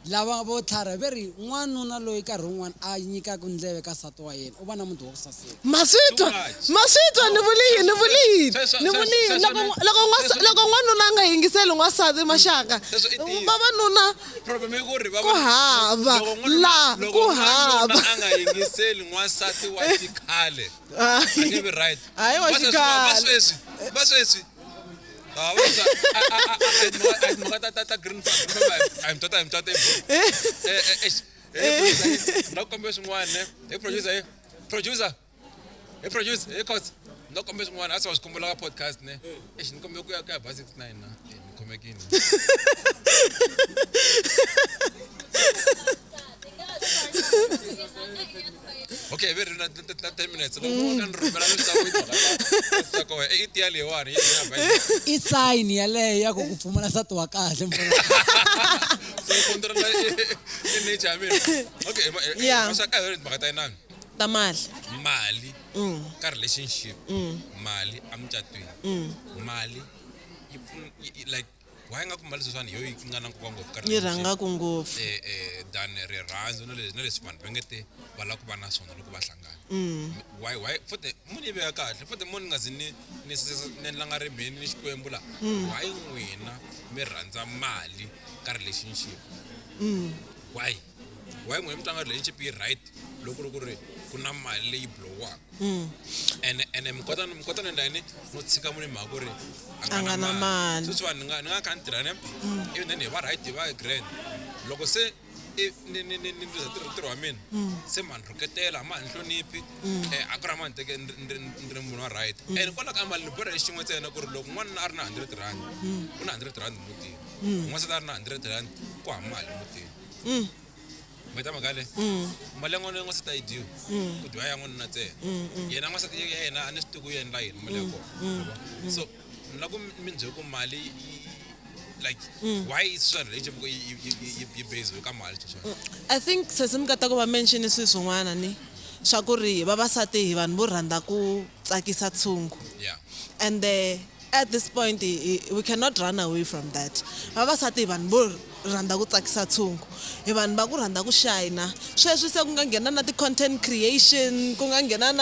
lava vo tlhara veri n'wanuna loyi nkarhi wun'wana a nyikaka ndleve ka nsati wa yena u va na munhu wa ku saseka maswitwa ni vulini loko n'wanuna a nga yingiseli n'wansati maxaka vavanuna ku hava la ku hava a nga yingiseli n'wansati wa xikhale nge right hayi wa xikhale va sweswi green I'm no kombe swin'wana hey producer hey cause no kombe swin'wana asa swi kumbula ka podcast ne exi ni kombe ku ya ka basic 9 na ni khomekini okay very na 10 minutes lo kan rhumela leswi ko itiyali wani i sign yaleyo ya ku pfumala nsati wa kahle so controller ni jamini okay masaka bakata inani mali ka relationship mali amcatweni mali like why nga ku mali sweswiwani yo yi nga na nkoka ngopfu ka yi rhangaku ngopfu than rirhandzu na leswi vanhu va nge te va lava ku va na swona loko va hlangana why futhi munhu i veka kahle futhi munhu nga zi ni langa rimheni ni xikwembu laha why n'wina mi rhandza mali ka relationship why n'wina mi tlanga relationship yi right loko ri ku ri ku na mali leyi blowaka ene mi kota na ndani no tshika munhu mhaka ku ri a nga na mali sweswi vanhu ni nga kha ni tirhane ivi then hi va right hi va grand loko se ni ntirho wa mina se mani rhuketela ma ni hloniphi a ku ra mani teke ni ri munhu wa right and kwala ka mali ni borha hi xin'we ntsena ku ri loko n'wanuna a ri na 100 rand ku na 100 rand mutini n'wansati a ri na 100 rand ku ha mali mutini meta magale mali ya n'wana n'wansati a yi dyiwi ku dyiwa ya n'wanuna ntsena yena n'wansati ya yena a ni swi tivi ku yendla yini mali ya kona so ni lava ku mi byela ku mali like why is swa relationship yi based ka mali xexo I think se mi kota ku va mention swilo swin'wana ni swa ku ri vavasati hi vanhu vo rhandza ku tsakisa tshungu yeah and at this point we cannot run away from that. Vavasati vanhu vo rhandza ku tsakisa tshungu hi vanhu va ku rhandza ku shayina sweswi se ku nga nghena na ti-content creation ku nga nghena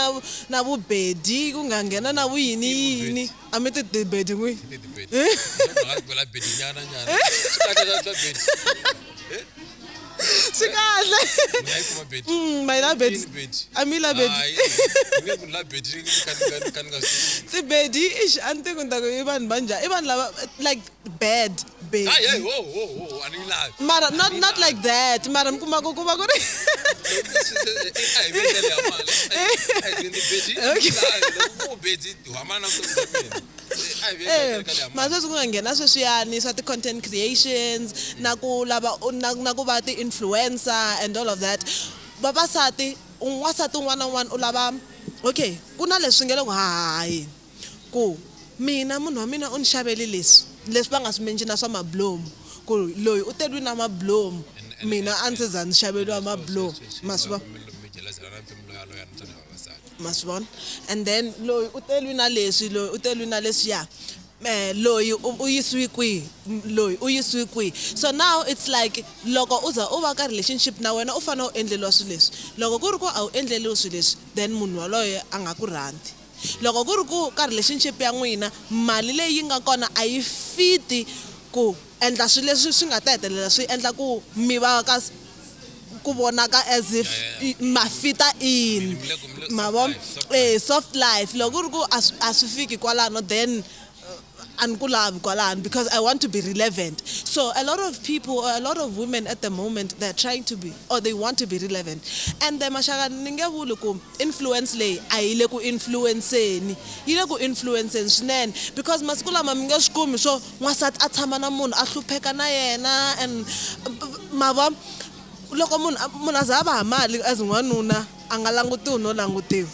na vubedi ku nga nghena na vuyini yini a mi ti-bedi n'wi swi kahle mayila bedi a mi la bedi tibedi ixi a ni ti ku ni ta ku i vanhu va njhani i vanhu lava like bed mara not like that mara mi kuma ku va ku ri masweswi ku nga nghena sweswiyani swa ti-content creations na ku lava na ku va ti-influencer and all of that vavasati n'wansati un'wana na un'wana u lava okay ku na leswi nge le ku hayi ku mina munhu wa mina u ni xaveli leswi va nga swi mention swa mablomu ku loyi u teliwi na mablomu mina a ndzi za ni xaveliwa mablomu ma swi vona ma swi vona and then loyi u teliwi na leswi loyi u teliwi na leswiya loyi u yisiwi kwihi loyi u yisiwi kwihi so now it's like loko u za u va ka relationship na wena u fanele u endleliwa swilo leswi loko ku ri ku a wu endleliwi swilo leswi then munhu waloye a nga ku rhandzi loko ku ri ku ka relationship ya n'wina mali leyi nga kona a yi fiti ku endla swilo leswi swi nga ta hetelela swi endla ku mi va ka ku vonaka as if mafita in ma vo soft life loko ku ri ku a swi fiki kwalano then ankulavi kwalani because I want to be relevant. So a lot of people, or a lot of women at the moment, they're trying to be, or they want to be relevant. And the mashaka ninge vulu ku influence lay ayile ku influenceni, yile ku influenceni swinene because masiku lama mi nge swi kumi so n'wansati a tshama na munhu a hlupheka na yena and mava loko munhu a za a va mali as n'wanuna a nga langutiwi no langutiwa.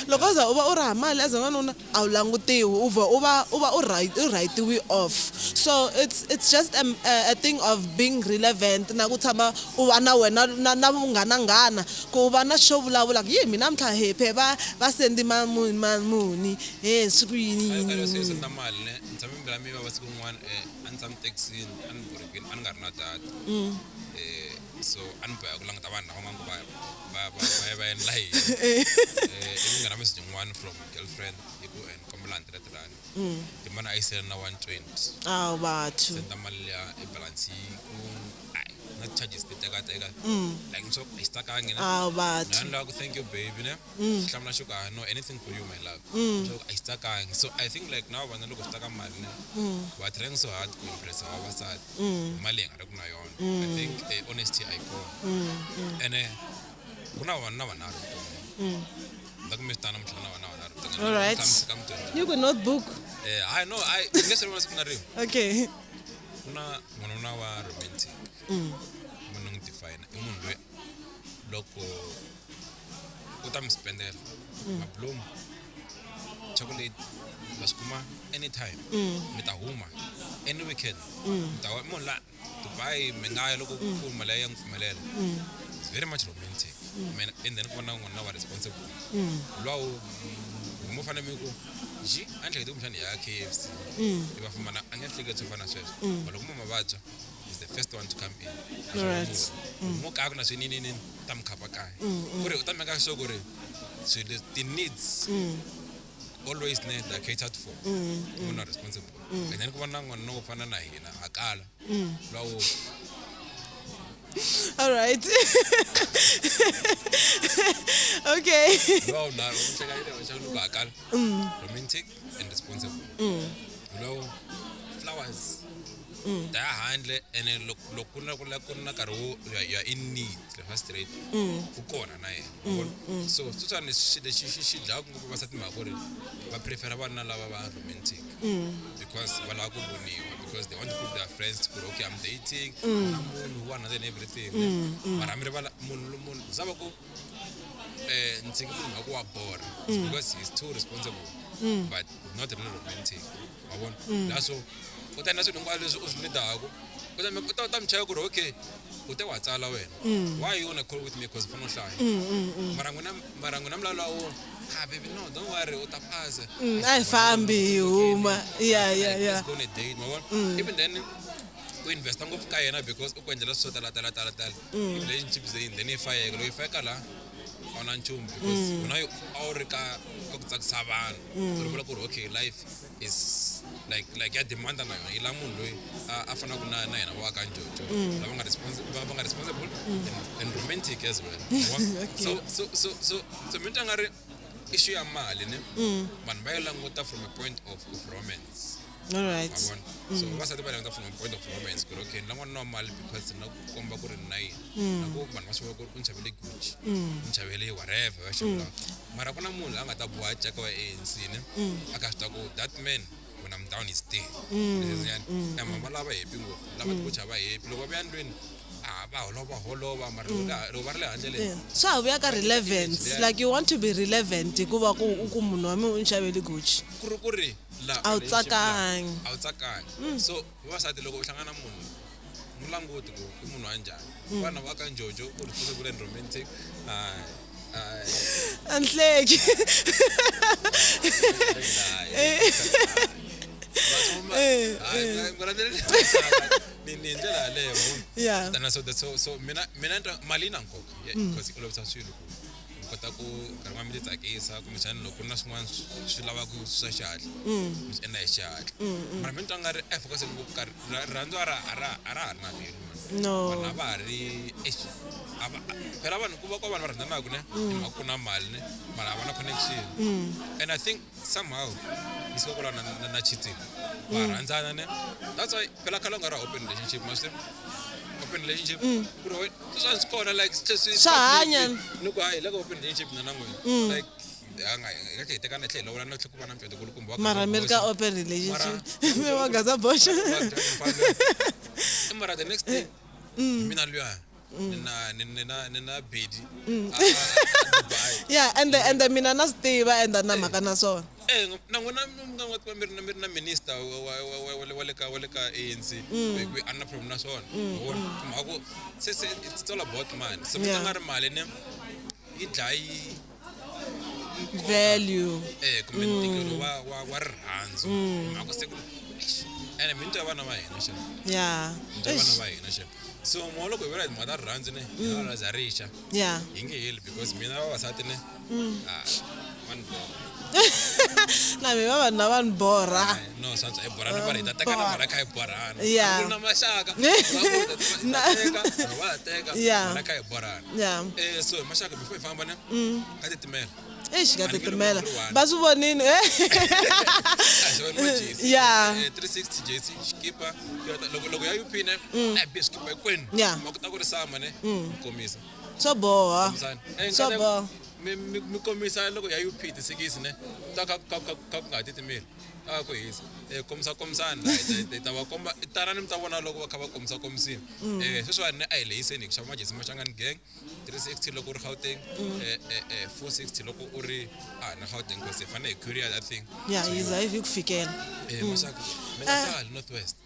Loko za u va u ri hamali as n'wanuna a wu langutiwi u va u right off so it's just a thing of being relevant na ku tshama u va na wena na vunghananghana ku va na xo vulavula ku mina mtlha hephe va sendi muni swi ku yini senda mali ne ntshame mbila mi va siku rin'wana a ni tshame taxini a ni borokeni a ni nga ri na data so a ni boya ku languta vanhu lava nga ku va endla yini ivi nghena message yin'wana from girlfriend hi ku kombela R100 hi mana a yi sele na 120 awu vathu senda mali liya ebalansi ku na charges ti teka like so I stuck again awu vathu and like thank you baby ne hlamula shuka no anything for you my love so I stuck again so I think like now vana loko stuck mali ne we are trying so hard to impress vavasati mali nga ri ku na yona I think honesty I go and kuna vanhu vanharhu ndakumestana mhlana vanharhu all right you got notebook I know I guess everyone's gonna read okay kuna munhu wa romantic munhu ngi define I munhu loyi loko u ta mi spendela mabloom chocolate baskuma anytime mi ta huma any weekend ta munhu la Dubai mengaya loko ku mali ya ngipfumelela it's very much romantic and then kuna n'wana wa responsible lwawo mo fana mi ku ji anhle ke mshani ya KFC iba fumana anhle ke tsofana sweswo loko mo mavabya is the first one to come in all right mo ka kuna swinini tamkhapa kaya kuri u ta meka sure kuri so the needs always need that catered for not responsible and then ku vona n'wana no fana na hina akala lwawo all right okay wow na umshaka ile washaluka akala romantic and responsible flowers da handle and lokuna karo you are in need the first rate ukona na yena so tsutsana shi dla ku vavasati makore va prefer vana lava va romantic because va lava ku voniwa because they want to prove their friends ku okay I'm dating munhu one and everything mara mi vala munhu zaba ku ntsingi munhu wa ku wa bora because he's too responsible but not really romantic wabona laso utana swilo hinkwaswo leswi u swi nidaka u ta mchaya ku ri okay u te wa tsala wena why you wanna call with me because ufuna uhlaya mara n'wina mi lalawo baby no don't worry u ta phasa a hi fambi hi huma ya let's go on a date mabona even then u investa ngopfu ka yena because u ku endlela swo tala relationships then i fayeka loko i fayeka la a wu na nchumu because wena a wu ri ka ku tsakisa vanhu u ri vula ku ri okay life is like ya demanda na yona yi la munhu loyi a fanaka na yena va ka njojo lava nga responsible and romantic as well so mina nga ri issue ya mali ne vanhu va yi languta from a point of romance. all right so vasati va languta from a point of romance ku ri okay ni la n'wana wa mali because na ku komba ku ri na yini na ku vanhu va swi vona ku ri u ni xavele Gucci u ni xavele whatever va xavela mara ku na munhu a nga ta boha ceka wa ANC ne a ka swi ta ku that man when I'm down is there mama lava happy ngopfu lava ku chava happy loko va ya ndlwini va holova mara loko va ri le handle so ha vuya ka relevance like you want to be relevant hikuva ku munhu wa mi u ni xavele Gucci ku ri la a wu tsakangi so vavasati loko u hlangana munhu mu languti ku i munhu wa njhani vana va ka njojo ku ri ku ri romantic anhleki ni ndlela yaleyo yeah so mina mali na nkoka because olovisa swilo ku kota ku nkarhi wa mi titsakisa kumbexani loko ku ri na swin'wana swi lavaka swa xihatla mi swi endla hi xihatla mara mi twa nga ri focus ngopfu ka rirhandzu a ra ha ri na velu no vanhu a va ha ri phela vanhu ku va vanhu va rhandzanaka ne ku na mali ne mara a va na connection and I think somehow isikokola na cheating va rhandzana ne that's why phela khala nga ra open relationship master open relationship ku ri swa sikona like swa hanya ni ku hayi loko open relationship na n'wina like nga ke tekana tlhelo wala na tlhelo ku va na mpfeto kulukumba mara mi ri ka open relationship mi wa gaza bosha mara the next day mina luya nina bedi yeah and the mina na stiva and na mhaka na swona na n'wina nga n'watiwa mi ri na minister wa le ka ANC ku anna problem na swona mhaka se it's all about money so mina nga ri mali ne yi dlayi value kumbe ntikelo wa rirhandzu mhaka se ku ene mintu ya vana va hina xa yeah vana va hina xa so mo loko hi vula hi mhaka ta rirhandzu ne hi za rixa yeah hi nge heli because mina vavasati ne na mi va vanhu na vanhu borha no swantswa hi borhana mara hi ta tekana mara kha hi borhana Yeah. ku na maxaka va teka Yeah. mara kha hi borhana yeah so hi maxaka before hi famba ne ka titimela eish ka titimela va swi vonini yeah 360 JC xikipa loko ya UP ne a bi xikipa hinkwenu Yeah. ma ku ta ku ri sama ne komisa swo boha swo boha mi komisa loko ya UP tisikisi ne ta ka ku nga titimeli a ku hisa komisana hi ta va komba tarani mi ta vona loko va kha va komisini sweswiwani ne a hi lehiseni hi xava majesi maxangani gang 360 loko u ri Gauteng 460 loko u ri na Gauteng because hi fanele hi courier that thing yeah yiza hi ku fikela maxaka mi nga sali Northwest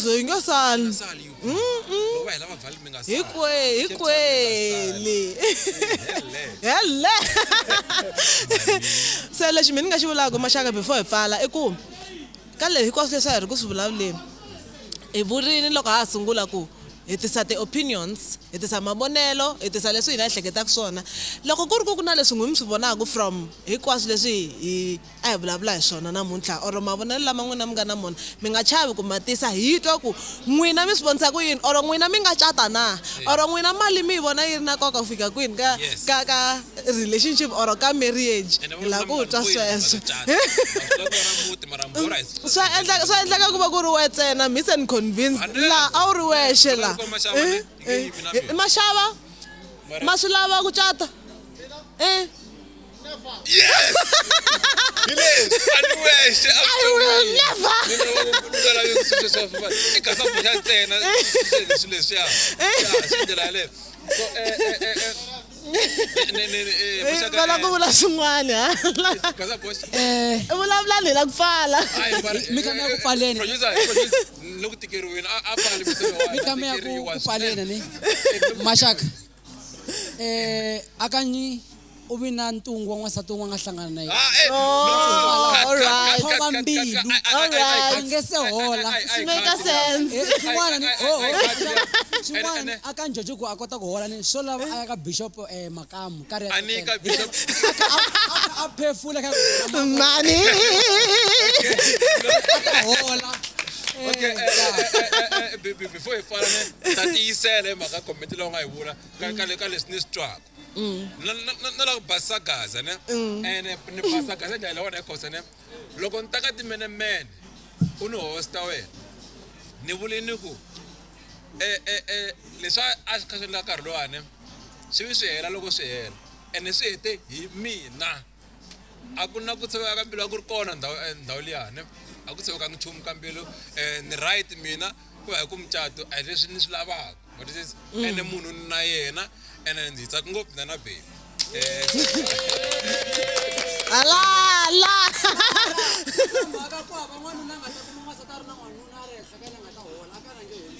so hi nga sali sali UP loko va hi lava vhali mi nga sali hikweli hele se lexi mina ni nga xi vulaka maxaka before hi pfala i ku ka leyi hinkwaswo leswi a hi ri ku swi vulavuleni hi vurini loko ha ha sungula ku hi tisa ti-opinions hi tisa mavonelo hi tisa leswi hina hi hleketaka swona loko ku ri ku na leswi n'wina mi swi vonaka from hinkwaswo leswi a hi vulavula hi swona namuntlha or mavonelo lama n'wina mi nga na mona mi nga chavi ku matisa hi twa ku n'wina mi swi vonisa ku yini or n'wina mi nga cata na or n'wina mali mi yi vona yi ri na nkoka ku fika kwini ka relationship or ka marriage hi laha ku twa sweswo swa endleka ku va ku ri we ntsena miss and convinced laha a wu ri wexe laha maxava ma swi lava ku cata yes I will never vana ku vula swin'wana ha Gaza Bosch. vulavula ni la ku pfala mi kama ya ku pfaleni Producer, loko tikeriwini a pfali mi kama ya ku pfaleni ni mashaka akanyi u vi na ntungu wa n'wansati wun'we nga hlangana na yena alright. Thova mbilu. Alright. a nge se hola Make sense. swin'wana ni swin'wana aka njojo ku a kota ku hola ni swo lava a ya ka bishop makamu ka A nyika Bishop. a phefula ka mani hola Okay, before you follow me, tatiyisele maka comment leyi u nga yi vula ka leswi ni swi twaka. Na la ku basisa Gaza ne ene ni basa Gaza ndlela leyiwani ya khosa ne loko ni ta ka timenemene u ni hosta wena ni vulini ku leswi a swi kha swi endla nkarhi lowani swi vi swi hela loko swi hela ene swi hete hi mina a ku na ku tshoveka ka mbilu a ku ri kona ndhawu liyani a ku tshoveka nchumu ka mbilu ni right mina ku ya hi ku mucato a hi leswi ni swi lavaka ene munhu na yena ene ndzi tsaka ngopfu na baby ala mhaka ku hava n'wanuna nga ta kuma n'wansati a ri na n'wanuna a ri henhla ka yena nga ta hola a ka rhange holi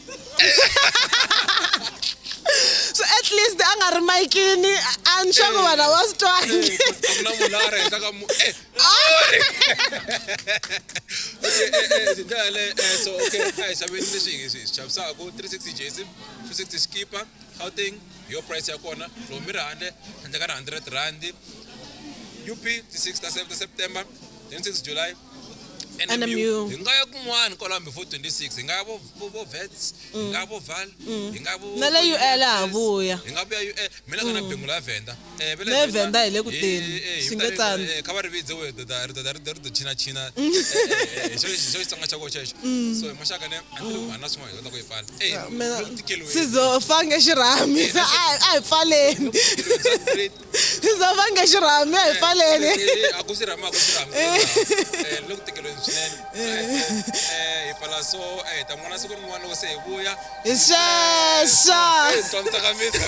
so at least a nga ri mayikini a ni swa ku vana va swi twangi a ku na munhu a ri henhla ka so okay a hi xaveni leswi hi swi xavisaka 360 jersey 260 skipa Gauteng yo price ya kona loko mi ri handle ka R100 UP 6 September 26 July NMU hi nga ya kun'wana kwalaho before 26 hi nga ya vo Vets hi nga ya vo Val hi nga ya vo na le UL ha vuya hi nga vuya UL mina nga na bengula ya Venda le Venda hi le ku teni swi nge tsandzi kha va ri vidze we ri china xo xitsonga xa ko xexo so hi maxaka ne a ni ri na swin'wana hi kota ku yi pfala sizofange xirhami a hi pfaleni sizofange xirhami a hi pfaleni a ku swi rhami loko tikeriweni swinene hi pfala so hi ta n'wana siku rin'wana loko se hi vuya hi sweswo hi dyondza ka misa